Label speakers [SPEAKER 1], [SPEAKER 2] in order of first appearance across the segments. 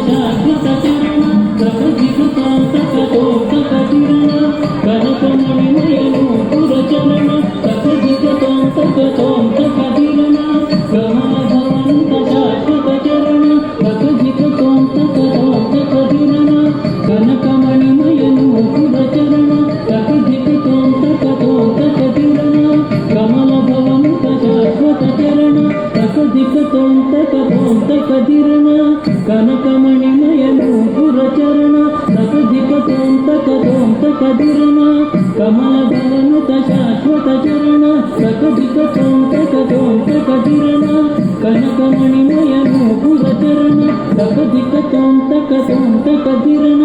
[SPEAKER 1] ಶಾಶ್ವತ ಚರಣ ಸಕದಿಕತೋಂ ತಕತೋಂ ತಕದಿರಣ ಕನಕಮಣಿಮಯನು ಪುರಚರಣ ಸಕದಿಕತೋಂ ತಕತೋಂ ತಕದಿರಣ ಕಮಲಭವಂತ ಶಾಶ್ವತ ಚರಣ ಸಕದಿಕತೋಂ ತಕತೋಂ ತಕದಿರಣ ಕನಕಮಣಿಮಯನು ಪುರಚರಣ ಸಕದಿಕತೋಂ ತಕತೋಂ ತಕದಿರಣ ಕಮಲಭವಂತ ಶಾಶ್ವತ ಚರಣ ಸಕದಿಕತೋಂ ತಕತೋಂ ತಕದಿರಣ ಕನಕಮಣಿಮಯನು ಪುರಚರಣ ಸಕದಿಕತೋಂ ತಕತೋಂ ತಕದಿರಣ ಕಮಲಭವನುತ ಶಾಶ್ವತ ಚರಣ ಸಕದಿಕತೋಂ ತಕತೋಂ ತಕದಿರಣ ಕನಕಮಣಿಮಯನು ಪುರಚರಣ ಸಕದಿಕತೋಂ ತಕತೋಂ ತಕದಿರಣ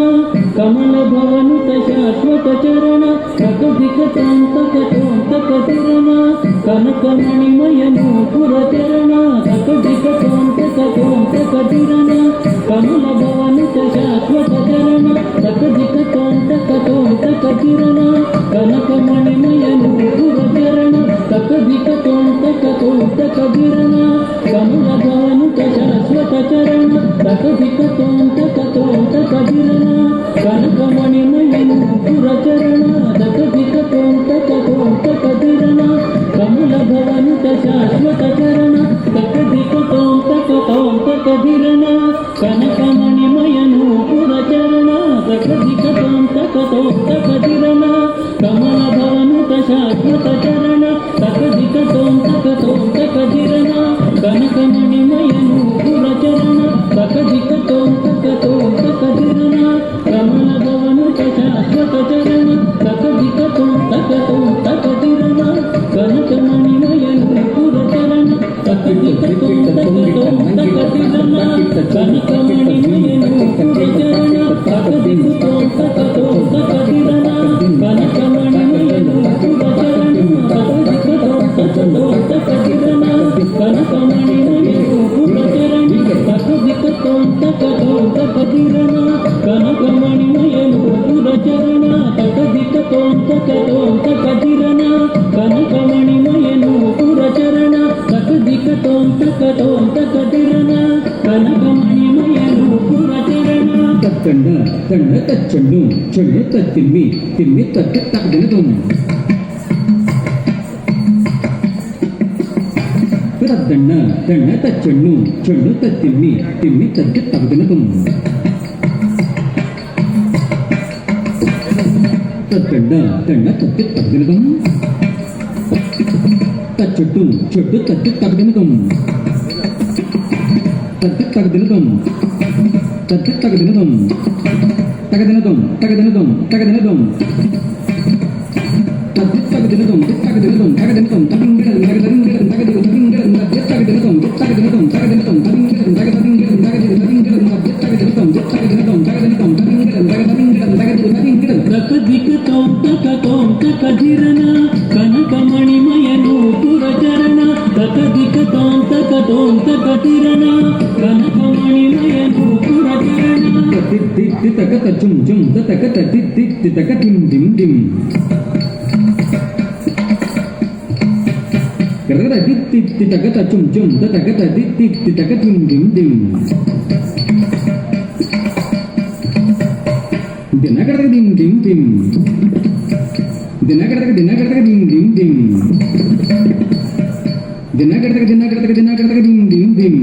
[SPEAKER 1] ಕಮಲಭವನುತ ಶಾಶ್ವತ ಚರಣ ಸಕದಿಕತೋಂ ತಕತೋಂ ತಕದಿರಣ ಕನಕಮಣಿಮಯನು ಪುರಚರಣ ಸಕದಿಕತೋಂ ತಕತೋಂ ತಕದಿರಣ ಕಮಲಭವನುತ ಶಾಶ್ವತ ಚರಣ ಸಕದಿಕತೋಂ ತಕತೋಂ ತಕದಿರಣ ಕನಕಮಣಿಮಯನು ಪುರಚರಣ ಸಕದಿಕತೋಂ ತಕತೋಂ ತಕದಿರಣ ಕಮಲಭವನುತ ಶಾಶ್ವತ ಚರಣ ಸಕದಿಕತೋಂ ತಕತೋಂ ತಕದಿರಣ ಕನಕಮಣಿಮಯನು ಪುರಚರಣ ಸಕದಿಕತೋಂ ತಕತೋಂ ತಕದಿರಣ ಕಮಲಭವನುತ ಶಾಶ್ವತ ಚರಣ ಸಕದಿಕತೋಂ ತಕತೋಂ ತಕದಿರಣ ಕನಕಮಣಿಮಯನು ಪುರಚರಣ ಸಕದಿಕತೋಂ ತಕತೋಂ ತಕದಿರಣ ಕಮಲಭವನುತ ಶಾಶ್ವತ ಚರಣ ಸಕದಿಕತೋಂ ತಕತೋಂ ತಕದಿರಣ ಕನಕಮಣಿಮಯನು ಪುರಚರಣ ಸಕದಿಕತೋಂ ತಕತೋಂ ತಕದಿರಣ ಕಮಲಭವನುತ ಶಾಶ್ವತ ಚರಣ ಸಕದಿಕತೋಂ ತಕತೋಂ ತಕದಿರಣ ಕನಕಮಣಿಮಯನು ಪುರಚರಣ ಸಕದಿಕತೋಂ ತಕತೋಂ ತಕದಿರಣ ಕನಕಮಣಿಮಯನು ಪುರಚರಣ ಸಕದಿಕತೋಂ ತಕತೋಂ ತಕದಿರಣ ಕನಕಮಣಿಮಯನು ಪುರಚರಣ ಸಕದಿಕತೋಂ ತಕತೋಂ ತಕದಿರಣ ಕನಕಮಣಿಮಯನು ಪುರಚರಣ ಸಕದಿಕತೋಂ ತಕತೋಂ ತಕದಿರಣ ಕನಕಮಣಿಮಯನು ಪುರಚರಣ ಸಕದಿಕತೋಂ ತಕತೋಂ ತಕದಿರಣ ಕನಕಮಣಿಮಯನು ಪುರಚರಣ ಸಕದಿಕತೋಂ ತಕತೋಂ ತಕದಿರಣ ಕನಕಮಣಿಮಯನು ಪುರಚರಣ
[SPEAKER 2] ತಕ್ಕಂಡ ತಂಡ ತಚ್ಚಂಡು ಚೆಂಡು ತತ್ತಿಮ್ಮಿ ತಿಮ್ಮಿ ತತ್ತು ತಕ್ಕದಿನದುಂ ತದ್ದಣ್ಣ ತಂಡ ತಚ್ಚಂಡು ಚೆಂಡು ತತ್ತಿಮ್ಮಿ ತಿಮ್ಮಿ ತತ್ತು ತಕ್ಕದಿನದುಂ ತಕ್ಕಂಡ ತಂಡ ತತ್ತು ತಕ್ಕದಿನದುಂ ತಚ್ಚೊಟ್ಟು ಚೊಟ್ಟು ತತ್ತು ತಕ್ಕದಿನದುಂ ತತ್ತು ತಕ್ಕದಿನದುಂ ತತ್ತು ತಕ್ಕದಿನದುಂ ತಗದಿನದುಂ ತಗದಿನದುಂ ತಗದಿನದುಂ ತತ್ತು ತಗದಿನದುಂ ತಗದಿನದುಂ ತಗದಿನದುಂ ತಗದಿನದುಂ ತಗದಿನದುಂ ತಗದಿನದುಂ ತಗದಿನದುಂ ತಗದಿನದುಂ ತಗದಿನದುಂ ತಗದಿನದುಂ ತಗದಿನದುಂ ತಗದಿನದುಂ ತಗದಿನದುಂ ತಗದಿನದುಂ ತಗದಿನದುಂ
[SPEAKER 1] ಸಕದಿಕತೋಂ ತಕತೋಂ ತಕದಿರಣ ಕನಕಮಣಿಮಯನು ಪುರಚರಣ ಸಕದಿಕತೋಂ ತಕತೋಂ ತಕದಿರಣ ಕನಕಮಣಿಮಯನು ಪುರಚರಣ
[SPEAKER 2] ತಿತ್ತಿ ತಕತ ಚುಂ ಚುಂ ತಕತ ತಿತ್ತಿ ತಕ ಟಿಂ ಟಿಂ ಟಿಂ ಗರಗರ ತಿತ್ತಿ ತಕತ ಚುಂ ಚುಂ ತಕತ ತಿತ್ತಿ ತಕ ಟಿಂ ಟಿಂ ಟಿಂ ದಿನಗರಗ ಡಿಂ ಡಿಂ ಡಿಂ ದಿನಗರಗ ಡಿಂ ಡಿಂ ಡಿಂ ದಿನಗರಗ ಡಿಂ ಡಿಂ ಡಿಂ ದಿನಗರಗ ಡಿಂ ಡಿಂ ಡಿಂ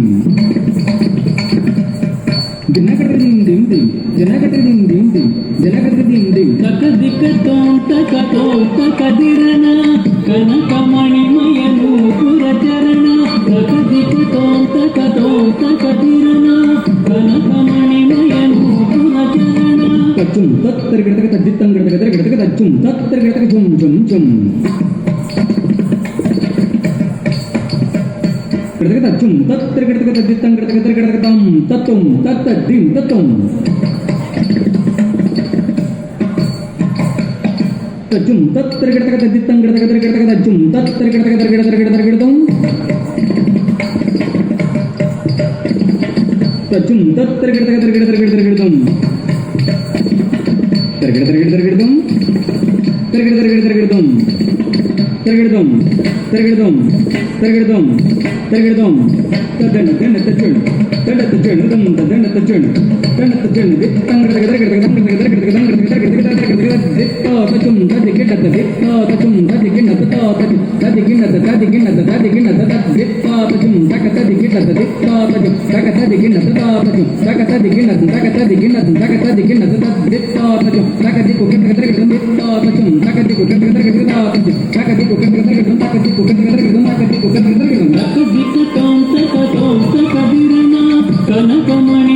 [SPEAKER 2] ದಿನಗರಗ ಡಿಂ ಡಿಂ ಡಿಂ ದಿನಗರಗ ಡಿಂ ಡಿಂ
[SPEAKER 1] ಸಕದಿಕತೋಂ ತಕತೋಂ ತಕದಿರಣ ಕನಕಮಣಿಮಯನು ಪುರಚರಣ ಸಕದಿಕತೋಂ ತಕತೋಂ ತಕದಿರಣ ಕನಕಮಣಿಮಯನು ಪುರಚರಣ
[SPEAKER 2] ತಚ್ಚುಂ ತತ್ತರಗಡತಕ ತಜ್ಜಿತ್ತಂಗಡತಕ ತಚ್ಚುಂ ತತ್ತರಗಡತಕ ಜುಂ ಜುಂ ಜುಂ ಗಡತಕ ತಚ್ಚುಂ ತತ್ತರಗಡತಕ ತಜ್ಜಿತ್ತಂಗಡತಕ ತಂ ತತ್ತುಂ ತತ್ತದ್ದಿಂ ತತ್ತುಂ ತಚ್ಚುಂ ತತ್ತರಗಡತಕ ತಜ್ಜಿತ್ತಂಗಡತಕ ತಚ್ಚುಂ ತತ್ತರಗಡತಕ ತಚ್ಚುಂ ತತ್ತರಗಡತಕ
[SPEAKER 1] తక దిక తోం తక తోం తక దిరన కనకమణి